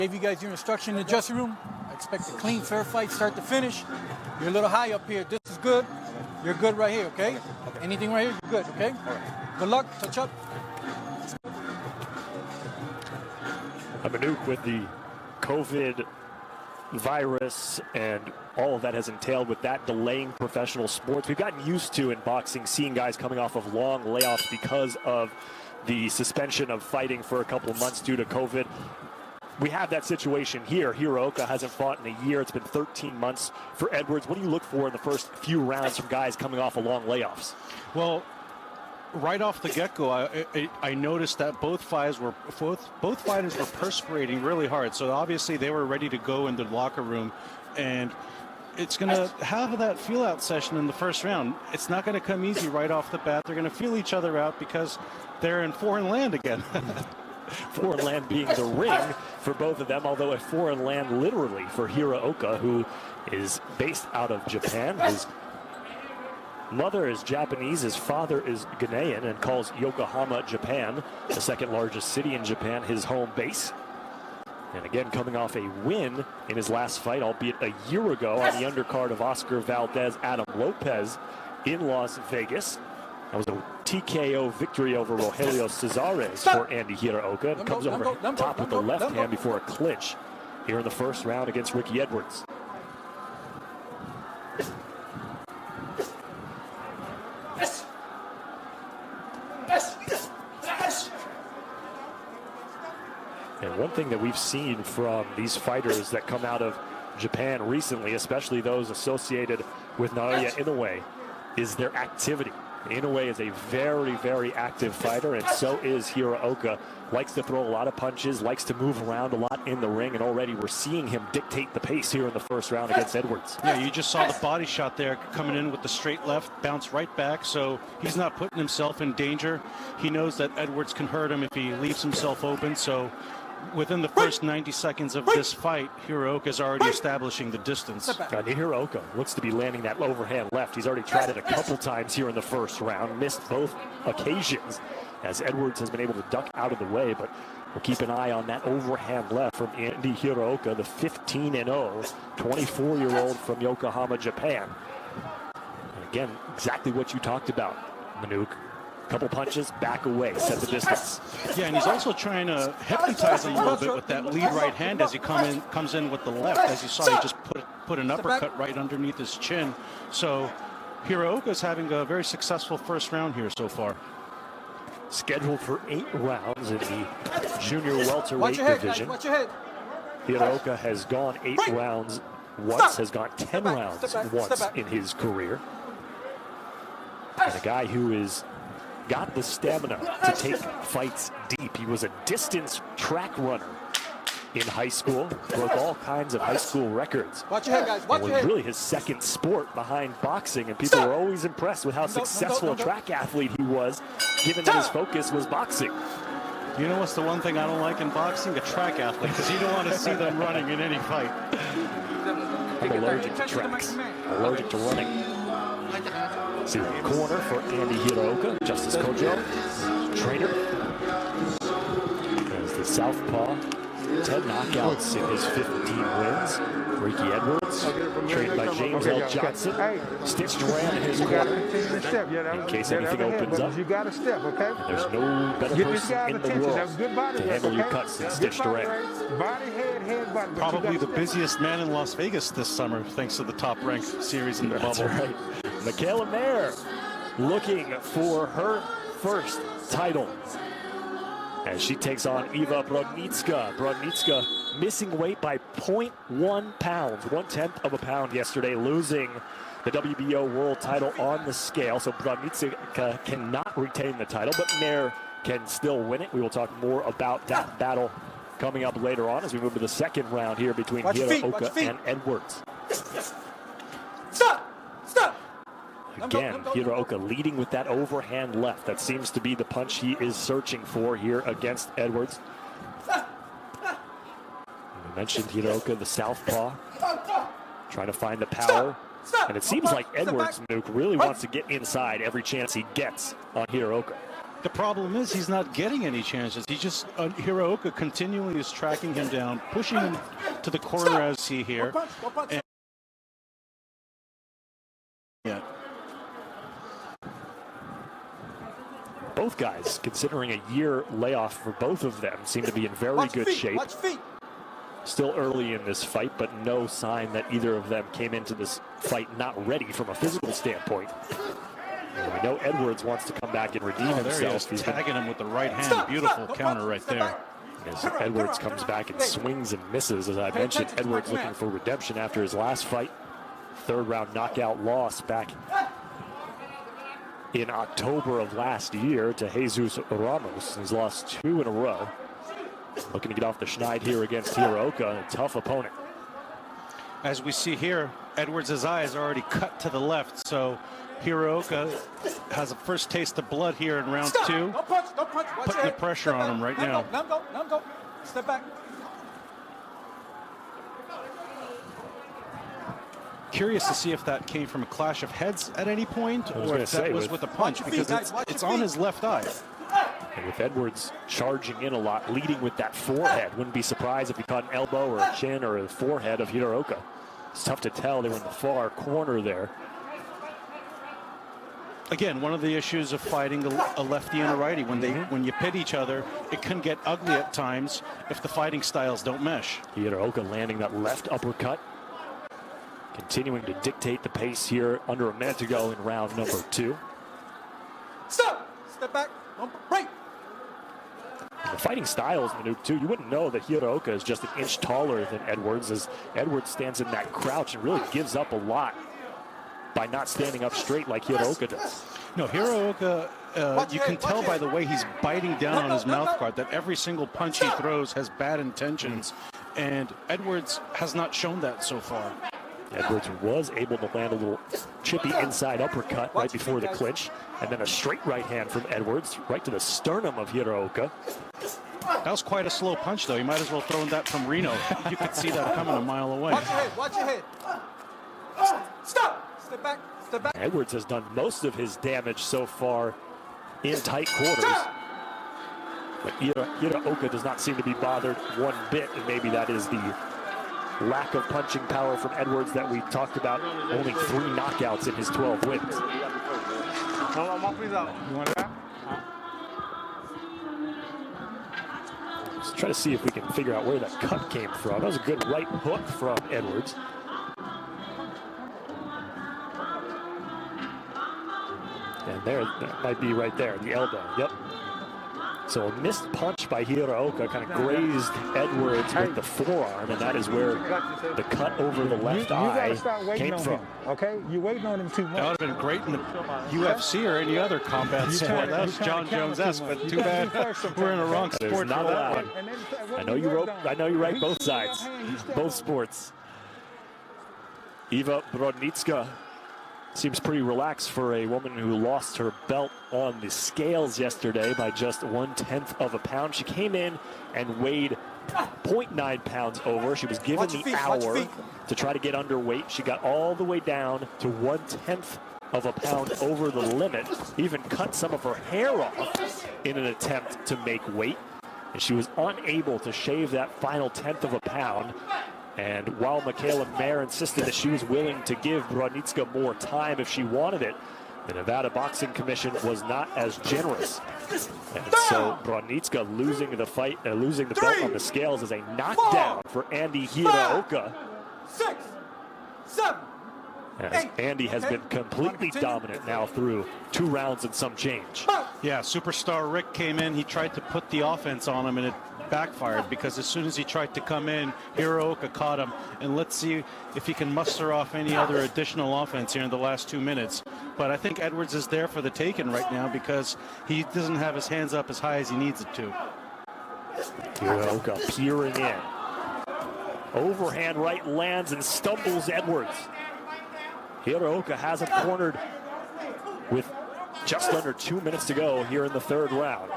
Gave you guys your instruction in the dressing room. I expect a clean, fair fight, start to finish. You're a little high up here. This is good. You're good right here, okay? Anything right here, you're good, okay? Good luck. Touch up. Manuk with the COVID virus and all of that has entailed with that delaying professional sports. We've gotten used to in boxing seeing guys coming off of long layoffs because of the suspension of fighting for a couple of months due to COVID. We have that situation here. Hiraoka hasn't fought in a year. It's been 13 months for Edwards. What do you look for in the first few rounds from guys coming off of long layoffs? Well, right off the get-go, I noticed that both fighters were perspirating really hard. So obviously they were ready to go in the locker room, and it's going to have that feel-out session in the first round. It's not going to come easy right off the bat. They're going to feel each other out because they're in foreign land again. Foreign land being the ring for both of them, although a foreign land literally for Hiraoka, who is based out of Japan. His mother is Japanese, his father is Ghanaian, and calls Yokohama, Japan, the second largest city in Japan, his home base. And again, coming off a win in his last fight, albeit a year ago, on the undercard of Oscar Valdez, Adam Lopez in Las Vegas. That was a TKO victory over Rogelio Cesares for Andy Hiraoka. And comes over top with the left hand before a clinch here in the first round against Ricky Edwards. And one thing that we've seen from these fighters that come out of Japan recently, especially those associated with Naoya Inoue, is their activity. Inoue is a very, very active fighter, and so is Hiraoka. Likes to throw a lot of punches, likes to move around a lot in the ring, and already we're seeing him dictate the pace here in the first round against Edwards. Yeah, you just saw the body shot there coming in with the straight left, bounce right back, so he's not putting himself in danger. He knows that Edwards can hurt him if he leaves himself open, so within the first 90 seconds of this fight, Hiraoka is already establishing the distance. Hiraoka looks to be landing that overhand left. He's already tried it a couple times here in the first round, missed both occasions as Edwards has been able to duck out of the way, but we'll keep an eye on that overhand left from Andy Hiraoka, the 15-0, 24-year-old from Yokohama, Japan. And again, exactly what you talked about, Manuk. Couple punches, back away, set the distance. Yeah, and he's also trying to hypnotize him a little bit with that lead right hand as he comes in with the left. As you saw, he just put an uppercut right underneath his chin. So Hiraoka's having a very successful first round here so far. Scheduled for 8 rounds in the junior welterweight division. Hiraoka has gone 8 rounds once, has gone 10 rounds once in his career. And a guy who is got the stamina to take fights deep. He was a distance track runner in high school, broke all kinds of high school records. Watch your head, guys. Watch your head. It was really his second sport behind boxing, and people were always impressed with how successful a track athlete he was, given that his focus was boxing. You know what's the one thing I don't like in boxing? A track athlete, because you don't want to see them running in any fight. I'm allergic to tracks, allergic to running. See the corner for Andy Hiraoka, Justice Kojo, trainer. As the southpaw, 10 knockouts in his 15 wins. Ricky Edwards, trained by James L. Johnson, stitched around in his corner in case anything opens up. And there's no better person in the world to handle your cuts than stitched around. Probably the busiest man in Las Vegas this summer, thanks to the Top Rank series in the bubble. That's right. Michaela Mayer looking for her first title as she takes on Eva Brodnicka. Brodnicka missing weight by 0.1 pounds, 1/10 of a pound yesterday, losing the WBO world title on the scale. So Brodnicka cannot retain the title, but Mayer can still win it. We will talk more about that battle coming up later on as we move to the second round here between Hiraoka and Edwards. Stop! Again, Hiraoka leading with that overhand left. That seems to be the punch he is searching for here against Edwards. We mentioned Hiraoka, the southpaw, trying to find the power. And it seems like Edwards, Nuke, really wants to get inside every chance he gets on Hiraoka. The problem is he's not getting any chances. He just, Hiraoka continually is tracking him down, pushing him to the corner as see here. And, yeah. Both guys, considering a year layoff for both of them, seem to be in very good shape. Still early in this fight, but no sign that either of them came into this fight not ready from a physical standpoint. And we know Edwards wants to come back and redeem himself. He's tagging him with the right hand. Beautiful counter right there. As Edwards comes back and swings and misses, as I mentioned, Edwards looking for redemption after his last fight. Third round knockout loss back in October of last year to Jesus Ramos. He's lost 2 in a row. Looking to get off the schneid here against Hiraoka, a tough opponent. As we see here, Edwards' eyes are already cut to the left, so Hiraoka has a first taste of blood here in round 2. Don't punch. Putting the pressure on him right now. Let him go. Step back. Curious to see if that came from a clash of heads at any point, or if that was with a punch, because it's on his left eye. And with Edwards charging in a lot, leading with that forehead, wouldn't be surprised if he caught an elbow or a chin or a forehead of Hiraoka. It's tough to tell. They were in the far corner there. Again, one of the issues of fighting a lefty and a righty, when you pit each other, it can get ugly at times if the fighting styles don't mesh. Hiraoka landing that left uppercut, continuing to dictate the pace here under a minute to go in round number 2. Stop. Step back. Don't break. The fighting styles, Manute, too. You wouldn't know that Hiraoka is just an inch taller than Edwards, as Edwards stands in that crouch and really gives up a lot by not standing up straight like Hiraoka does. No, Hiraoka, you can tell by the way he's biting down on his mouth guard that every single punch he throws has bad intentions, and Edwards has not shown that so far. Edwards was able to land a little chippy inside uppercut right before the clinch, and then a straight right hand from Edwards right to the sternum of Hiraoka. That was quite a slow punch, though. He might as well throw that from Reno. You could see that coming a mile away. Watch your head. Stop. Step back. Edwards has done most of his damage so far in tight quarters. But Hiraoka does not seem to be bothered one bit, and maybe that is the lack of punching power from Edwards that we talked about. Only 3 knockouts in his 12 wins. Let's try to see if we can figure out where that cut came from. That was a good right hook from Edwards. And there, that might be right there, the elbow. Yep. So a missed punch by Hiraoka kind of grazed Edwards with the forearm, and that is where the cut over the left eye came from. Okay, you're waiting on him too much. That would have been great in the UFC or any other combat sport. That was John Jones-esque, but too bad we're in the wrong sport not for that allowed. one. I know you write both sides, both sports. Eva Brodnicka seems pretty relaxed for a woman who lost her belt on the scales yesterday by just 1/10 of a pound. She came in and weighed 0.9 pounds over. She was given the hour to try to get underweight. She got all the way down to 1/10 of a pound over the limit, even cut some of her hair off in an attempt to make weight. And she was unable to shave that final 1/10 of a pound. And while Michaela Mayer insisted that she was willing to give Brodnicka more time if she wanted it, the Nevada Boxing Commission was not as generous. And so Brodnicka losing the fight, losing the belt on the scales is a knockdown for Andy Hiraoka. 6, 7. As Andy has been completely dominant now through 2 rounds and some change. Yeah, superstar Rick came in. He tried to put the offense on him, and it backfired because as soon as he tried to come in, Hiraoka caught him. And let's see if he can muster off any other additional offense here in the last 2 minutes. But I think Edwards is there for the taking right now because he doesn't have his hands up as high as he needs it to. Hiraoka peering in. Overhand right lands and stumbles Edwards. Hiraoka has him cornered with just under 2 minutes to go here in the 3rd round.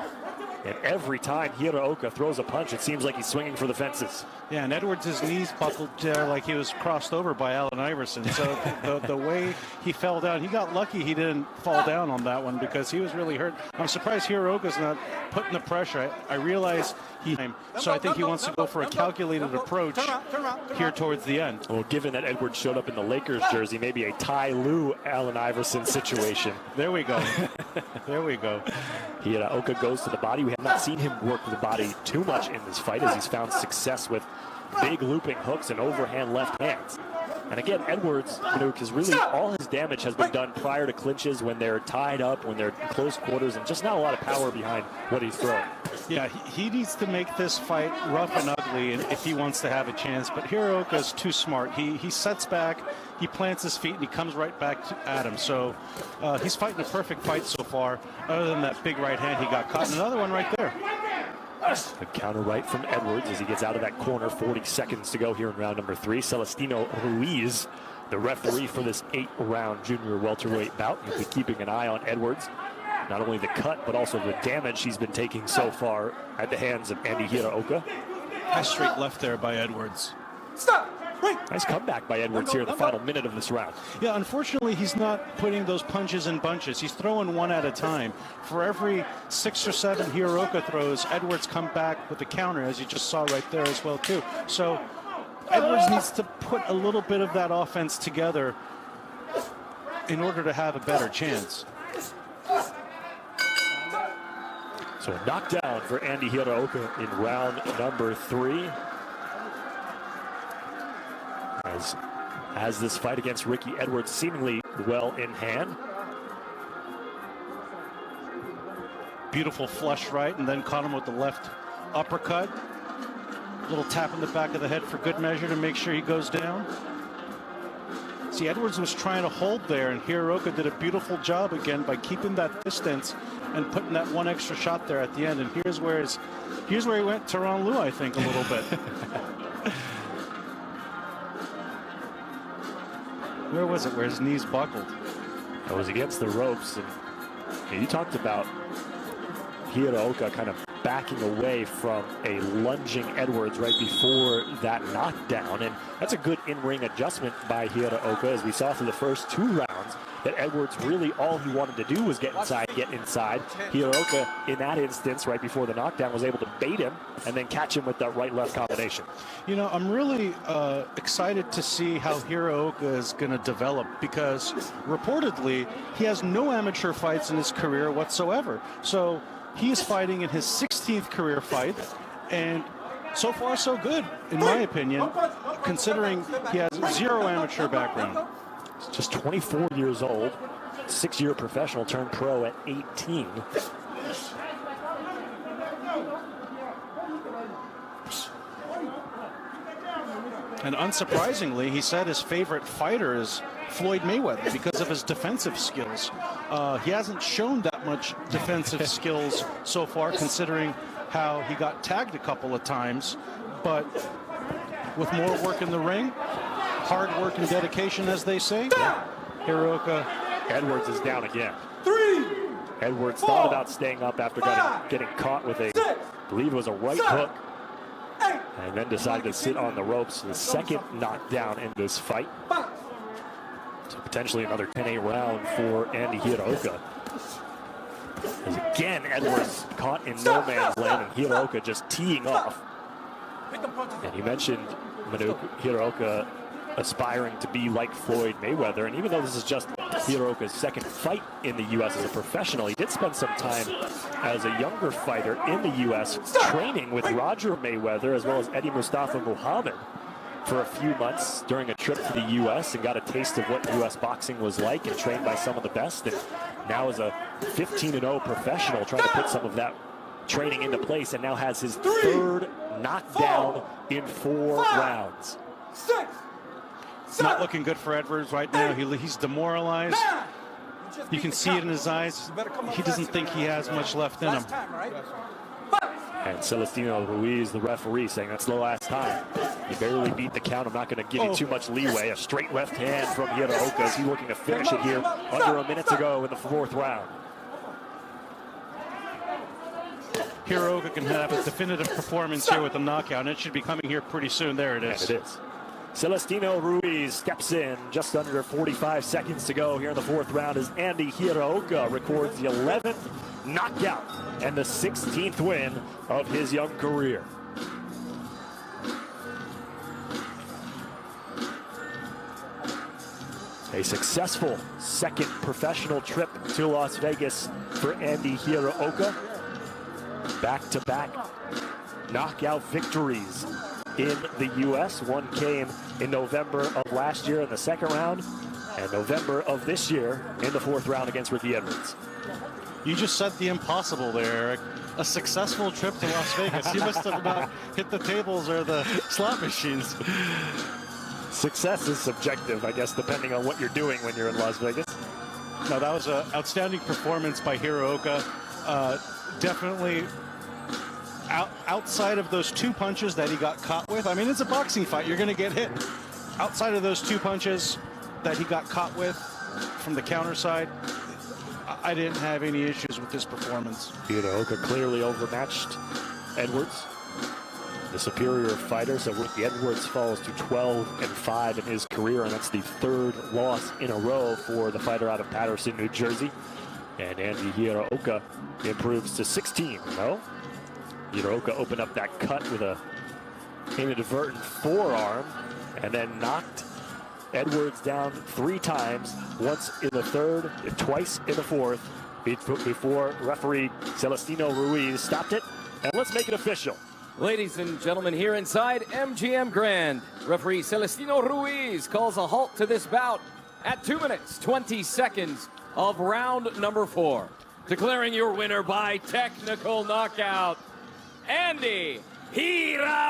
And every time Hiraoka throws a punch, it seems like he's swinging for the fences. Yeah, and Edwards' knees buckled like he was crossed over by Allen Iverson. So the way he fell down, he got lucky he didn't fall down on that one because he was really hurt. I'm surprised Hiraoka's not putting the pressure. I realize so I think he wants to go for a calculated approach here towards the end. Well, given that Edwards showed up in the Lakers jersey, maybe a Ty Lue Allen Iverson situation. There we go. There we go. Hiraoka goes to the body. We have not seen him work the body too much in this fight as he's found success with big looping hooks and overhand left hands. And again, Edwards, because really all his damage has been done prior to clinches when they're tied up, when they're in close quarters, and just not a lot of power behind what he's throwing. Yeah, he needs to make this fight rough and ugly if he wants to have a chance. But Hiraoka is too smart. He sets back, he plants his feet, and he comes right back at him. So he's fighting a perfect fight so far, other than that big right hand he got caught. And another one right there. The counter right from Edwards as he gets out of that corner. 40 seconds to go here in round number 3. Celestino Ruiz, the referee for this 8-round junior welterweight bout. He'll be keeping an eye on Edwards. Not only the cut, but also the damage he's been taking so far at the hands of Andy Hiraoka. Nice straight left there by Edwards. Stop! Wait! Nice comeback by Edwards here in the final minute of this round. Yeah, unfortunately, he's not putting those punches in bunches. He's throwing one at a time. For every 6 or 7 Hiraoka throws, Edwards come back with the counter, as you just saw right there as well, too. So Edwards needs to put a little bit of that offense together in order to have a better chance. So a knockdown for Andy Hiraoka in round number 3. As this fight against Ricky Edwards seemingly well in hand. Beautiful flush right, and then caught him with the left uppercut. Little tap in the back of the head for good measure to make sure he goes down. See, Edwards was trying to hold there, and Hiraoka did a beautiful job again by keeping that distance and putting that one extra shot there at the end. And here's where he went Tyronn Lue, I think, a little bit. Where was it where his knees buckled? It was against the ropes. And you talked about Hiraoka kind of backing away from a lunging Edwards right before that knockdown. And that's a good in-ring adjustment by Hiraoka, as we saw through the first 2 rounds, that Edwards really all he wanted to do was get inside. Hiraoka, in that instance, right before the knockdown, was able to bait him and then catch him with that right-left combination. You know, I'm really excited to see how Hiraoka is going to develop, because reportedly he has no amateur fights in his career whatsoever. So he is fighting in his 16th career fight, and so far so good, in my opinion, considering he has 0 amateur background. He's just 24 years old, 6-year professional, turned pro at 18. And unsurprisingly, he said his favorite fighter is Floyd Mayweather because of his defensive skills. He hasn't shown that much defensive skills so far, considering how he got tagged a couple of times. But with more work in the ring, hard work and dedication, as they say, Hiraoka. Edwards is down again. 3. Edwards 4, thought about staying up after 5, getting caught with a, 6, I believe it was a right 7, hook, 8, and then decided to sit on the ropes. The second knockdown in this fight. 5. So potentially another 10-8 round for Andy Hiraoka. As again, Edwards caught in no man's land, and Hiraoka just teeing off. And you mentioned, Manu, Hiraoka aspiring to be like Floyd Mayweather, and even though this is just Hiraoka's second fight in the U.S. as a professional, he did spend some time as a younger fighter in the U.S. training with Roger Mayweather as well as Eddie Mustafa Muhammad for a few months during a trip to the U.S. and got a taste of what U.S. boxing was like, and trained by some of the best. And now as a 15-0 professional, trying to put some of that training into place, and now has his 3rd knockdown in 4 rounds. 6. Not looking good for Edwards right now. He's demoralized. You can see it in his eyes. He doesn't think he has much left in him. And Celestino Ruiz, the referee, saying that's the last time. You barely beat the count. I'm not going to give you too much leeway. A straight left hand from Hiraoka as he's looking to finish it here under a minute to go in the 4th round. Hiraoka can have a definitive performance here with a knockout, and it should be coming here pretty soon. There it is. And it is. Celestino Ruiz steps in just under 45 seconds to go here in the fourth round as Andy Hiraoka records the 11th knockout and the 16th win of his young career. A successful second professional trip to Las Vegas for Andy Hiraoka. Back-to-back knockout victories in the U.S. One came in November of last year in the second round, and November of this year in the fourth round against Ricky Edwards. You just said the impossible there, Eric. A successful trip to Las Vegas. You must have not hit the tables or the slot machines. Success is subjective, I guess, depending on what you're doing when you're in Las Vegas. No, that was an outstanding performance by Hiraoka. Definitely outside of those two punches that he got caught with. I mean, it's a boxing fight. You're going to get hit. Outside of those two punches that he got caught with from the counter side, I didn't have any issues with this performance. Hiraoka clearly overmatched Edwards, the superior fighter. So Ricky Edwards falls to 12-5 in his career, and that's the third loss in a row for the fighter out of Patterson, New Jersey. And Andy Hiraoka improves to 16-0. Hiraoka opened up that cut with a inadvertent forearm and then knocked Edwards down 3 times, once in the third, twice in the fourth, before referee Celestino Ruiz stopped it. And let's make it official. Ladies and gentlemen, here inside MGM Grand, referee Celestino Ruiz calls a halt to this bout at 2 minutes, 20 seconds of round number 4. Declaring your winner by technical knockout, Andy Hiraoka.